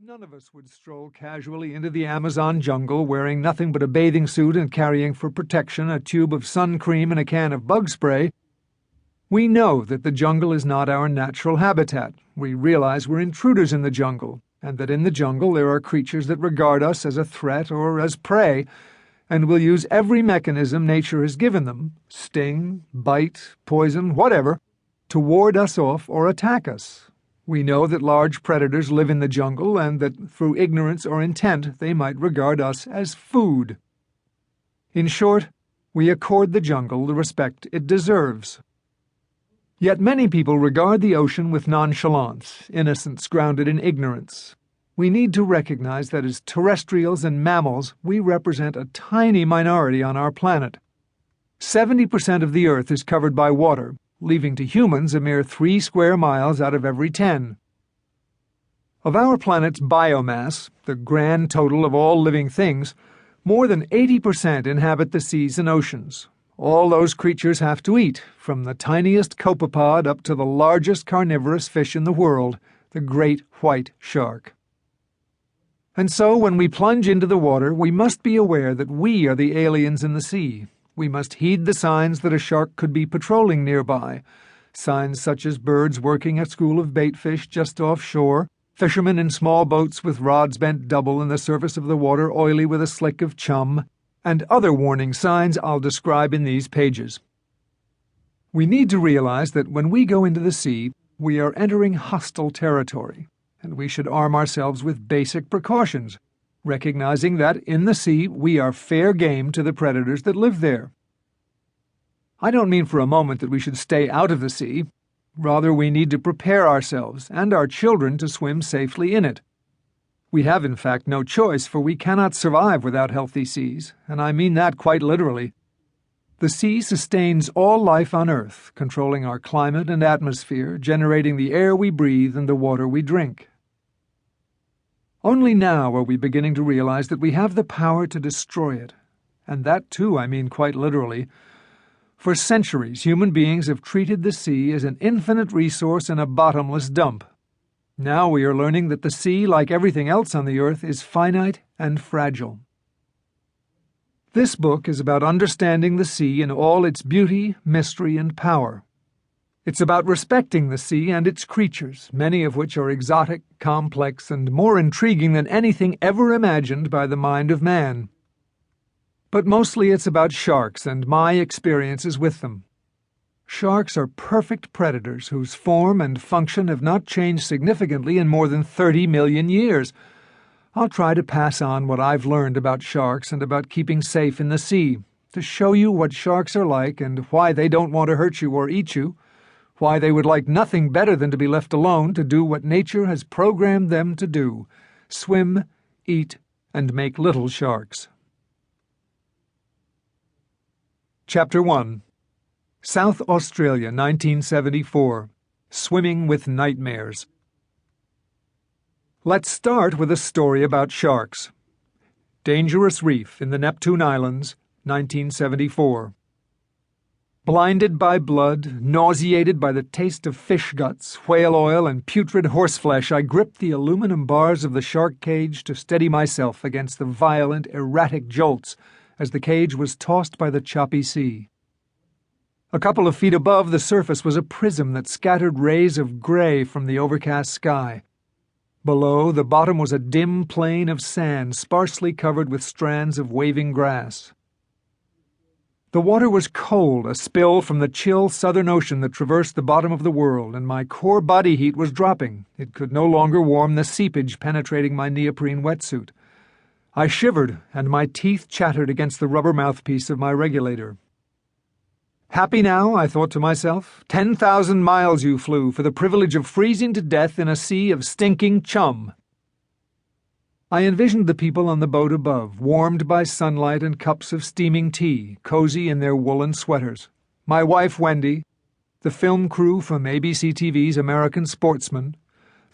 None of us would stroll casually into the Amazon jungle wearing nothing but a bathing suit and carrying for protection a tube of sun cream and a can of bug spray. We know that the jungle is not our natural habitat. We realize we're intruders in the jungle, and that in the jungle there are creatures that regard us as a threat or as prey, and will use every mechanism nature has given them, sting, bite, poison, whatever, to ward us off or attack us. We know that large predators live in the jungle and that through ignorance or intent they might regard us as food. In short, we accord the jungle the respect it deserves. Yet many people regard the ocean with nonchalance, innocence grounded in ignorance. We need to recognize that as terrestrials and mammals, we represent a tiny minority on our planet. 70% of the Earth is covered by water, leaving to humans a mere 3 square miles out of every 10. Of our planet's biomass, the grand total of all living things, more than 80% inhabit the seas and oceans. All those creatures have to eat, from the tiniest copepod up to the largest carnivorous fish in the world, the great white shark. And so, when we plunge into the water, we must be aware that we are the aliens in the sea. We must heed the signs that a shark could be patrolling nearby, signs such as birds working a school of baitfish just offshore, fishermen in small boats with rods bent double and the surface of the water oily with a slick of chum, and other warning signs I'll describe in these pages. We need to realize that when we go into the sea, we are entering hostile territory, and we should arm ourselves with basic precautions, recognizing that in the sea we are fair game to the predators that live there. I don't mean for a moment that we should stay out of the sea. Rather, we need to prepare ourselves and our children to swim safely in it. We have, in fact, no choice, for we cannot survive without healthy seas, and I mean that quite literally. The sea sustains all life on Earth, controlling our climate and atmosphere, generating the air we breathe and the water we drink. Only now are we beginning to realize that we have the power to destroy it, and that, too, I mean quite literally. For centuries, human beings have treated the sea as an infinite resource and a bottomless dump. Now we are learning that the sea, like everything else on the earth, is finite and fragile. This book is about understanding the sea in all its beauty, mystery, and power. It's about respecting the sea and its creatures, many of which are exotic, complex, and more intriguing than anything ever imagined by the mind of man. But mostly it's about sharks and my experiences with them. Sharks are perfect predators whose form and function have not changed significantly in more than 30 million years. I'll try to pass on what I've learned about sharks and about keeping safe in the sea, to show you what sharks are like and why they don't want to hurt you or eat you, why they would like nothing better than to be left alone to do what nature has programmed them to do: swim, eat, and make little sharks. Chapter 1. South Australia, 1974. Swimming with Nightmares. Let's start with a story about sharks. Dangerous Reef in the Neptune Islands, 1974. Blinded by blood, nauseated by the taste of fish guts, whale oil, and putrid horseflesh, I gripped the aluminum bars of the shark cage to steady myself against the violent, erratic jolts as the cage was tossed by the choppy sea. A couple of feet above the surface was a prism that scattered rays of gray from the overcast sky. Below, the bottom was a dim plain of sand sparsely covered with strands of waving grass. The water was cold, a spill from the chill southern ocean that traversed the bottom of the world, and my core body heat was dropping. It could no longer warm the seepage penetrating my neoprene wetsuit. I shivered, and my teeth chattered against the rubber mouthpiece of my regulator. Happy now, I thought to myself. 10,000 miles you flew for the privilege of freezing to death in a sea of stinking chum. I envisioned the people on the boat above, warmed by sunlight and cups of steaming tea, cozy in their woolen sweaters. My wife, Wendy, the film crew from ABC TV's American Sportsman,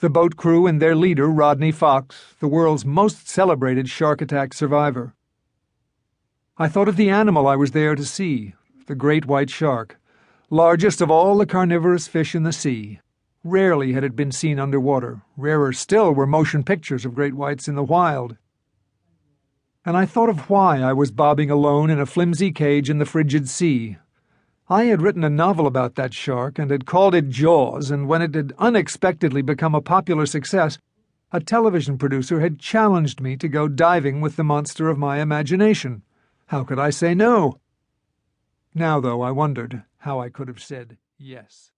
the boat crew and their leader, Rodney Fox, the world's most celebrated shark attack survivor. I thought of the animal I was there to see, the great white shark, largest of all the carnivorous fish in the sea, Rarely had it been seen underwater. Rarer still were motion pictures of great whites in the wild. And I thought of why I was bobbing alone in a flimsy cage in the frigid sea. I had written a novel about that shark and had called it Jaws, and when it had unexpectedly become a popular success, a television producer had challenged me to go diving with the monster of my imagination. How could I say no? Now, though, I wondered how I could have said yes.